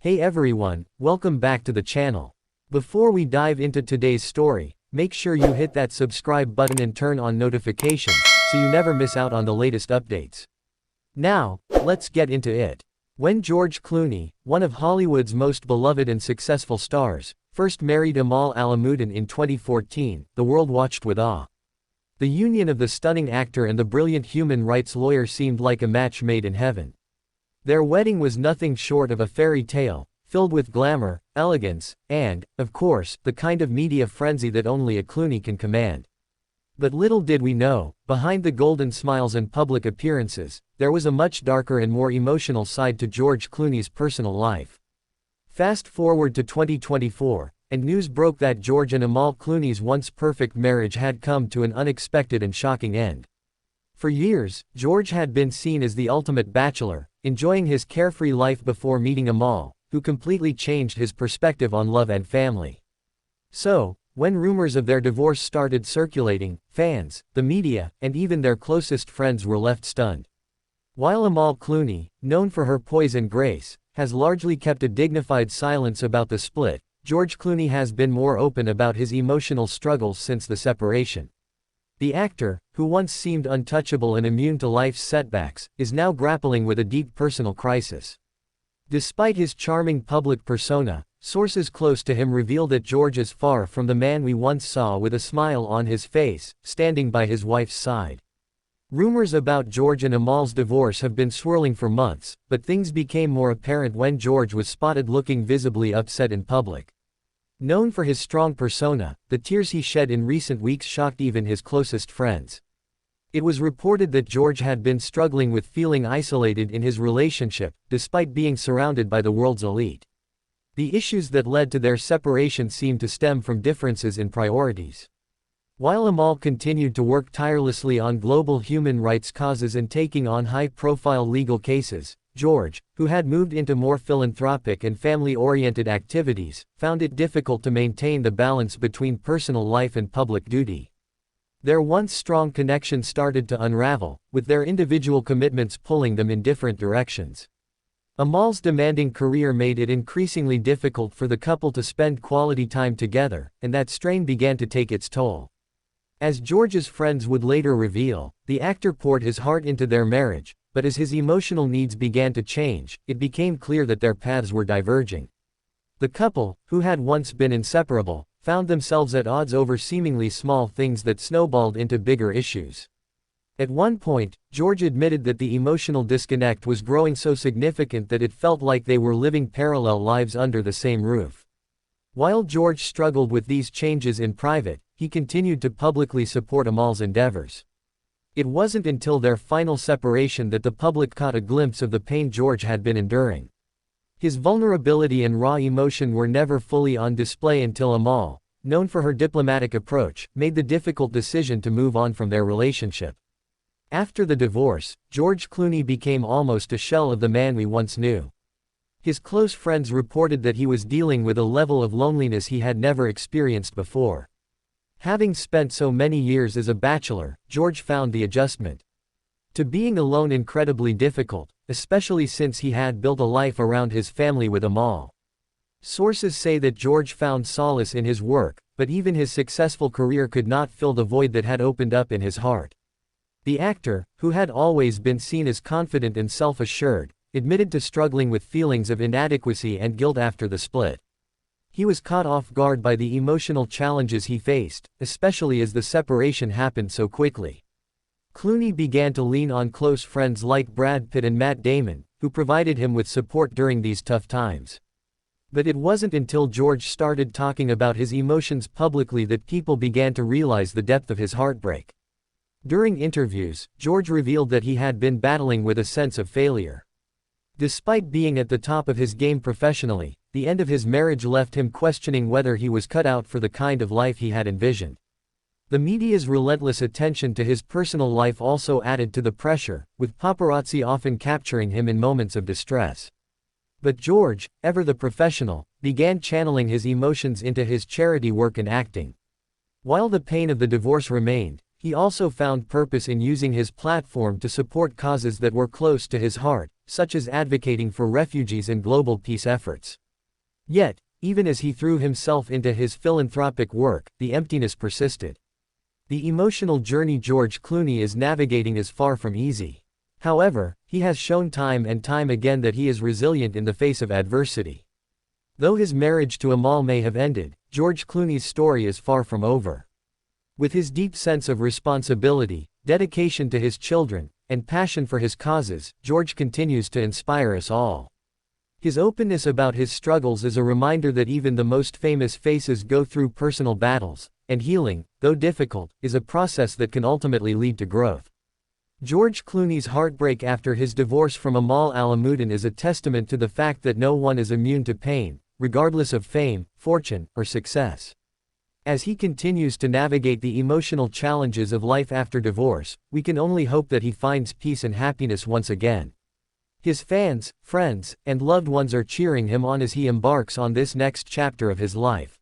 Hey everyone, welcome back to the channel. Before we dive into today's story, make sure you hit that subscribe button and turn on notifications, so you never miss out on the latest updates. Now, let's get into it. When George Clooney, one of Hollywood's most beloved and successful stars, first married Amal Clooney in 2014, the world watched with awe. The union of the stunning actor and the brilliant human rights lawyer seemed like a match made in heaven. Their wedding was nothing short of a fairy tale, filled with glamour, elegance, and, of course, the kind of media frenzy that only a Clooney can command. But little did we know, behind the golden smiles and public appearances, there was a much darker and more emotional side to George Clooney's personal life. Fast forward to 2024, and news broke that George and Amal Clooney's once perfect marriage had come to an unexpected and shocking end. For years, George had been seen as the ultimate bachelor, enjoying his carefree life before meeting Amal, who completely changed his perspective on love and family. So, when rumors of their divorce started circulating, fans, the media, and even their closest friends were left stunned. While Amal Clooney, known for her poise and grace, has largely kept a dignified silence about the split, George Clooney has been more open about his emotional struggles since the separation. The actor, who once seemed untouchable and immune to life's setbacks, is now grappling with a deep personal crisis. Despite his charming public persona, sources close to him reveal that George is far from the man we once saw with a smile on his face, standing by his wife's side. Rumors about George and Amal's divorce have been swirling for months, but things became more apparent when George was spotted looking visibly upset in public. Known for his strong persona, the tears he shed in recent weeks shocked even his closest friends. It was reported that George had been struggling with feeling isolated in his relationship, despite being surrounded by the world's elite. The issues that led to their separation seemed to stem from differences in priorities. While Amal continued to work tirelessly on global human rights causes and taking on high-profile legal cases, George, who had moved into more philanthropic and family-oriented activities, found it difficult to maintain the balance between personal life and public duty. Their once strong connection started to unravel, with their individual commitments pulling them in different directions. Amal's demanding career made it increasingly difficult for the couple to spend quality time together, and that strain began to take its toll. As George's friends would later reveal, the actor poured his heart into their marriage, but as his emotional needs began to change, it became clear that their paths were diverging. The couple, who had once been inseparable, found themselves at odds over seemingly small things that snowballed into bigger issues. At one point, George admitted that the emotional disconnect was growing so significant that it felt like they were living parallel lives under the same roof. While George struggled with these changes in private, he continued to publicly support Amal's endeavors. It wasn't until their final separation that the public caught a glimpse of the pain George had been enduring. His vulnerability and raw emotion were never fully on display until Amal, known for her diplomatic approach, made the difficult decision to move on from their relationship. After the divorce, George Clooney became almost a shell of the man we once knew. His close friends reported that he was dealing with a level of loneliness he had never experienced before. Having spent so many years as a bachelor, George found the adjustment to being alone incredibly difficult, especially since he had built a life around his family with Amal. Sources say that George found solace in his work, but even his successful career could not fill the void that had opened up in his heart. The actor, who had always been seen as confident and self-assured, admitted to struggling with feelings of inadequacy and guilt after the split. He was caught off guard by the emotional challenges he faced, especially as the separation happened so quickly. Clooney began to lean on close friends like Brad Pitt and Matt Damon, who provided him with support during these tough times. But it wasn't until George started talking about his emotions publicly that people began to realize the depth of his heartbreak. During interviews, George revealed that he had been battling with a sense of failure. Despite being at the top of his game professionally, the end of his marriage left him questioning whether he was cut out for the kind of life he had envisioned. The media's relentless attention to his personal life also added to the pressure, with paparazzi often capturing him in moments of distress. But George, ever the professional, began channeling his emotions into his charity work and acting. While the pain of the divorce remained, he also found purpose in using his platform to support causes that were close to his heart, such as advocating for refugees and global peace efforts. Yet, even as he threw himself into his philanthropic work, the emptiness persisted. The emotional journey George Clooney is navigating is far from easy. However, he has shown time and time again that he is resilient in the face of adversity. Though his marriage to Amal may have ended, George Clooney's story is far from over. With his deep sense of responsibility, dedication to his children, and passion for his causes, George continues to inspire us all. His openness about his struggles is a reminder that even the most famous faces go through personal battles, and healing, though difficult, is a process that can ultimately lead to growth. George Clooney's heartbreak after his divorce from Amal Clooney is a testament to the fact that no one is immune to pain, regardless of fame, fortune, or success. As he continues to navigate the emotional challenges of life after divorce, we can only hope that he finds peace and happiness once again. His fans, friends, and loved ones are cheering him on as he embarks on this next chapter of his life.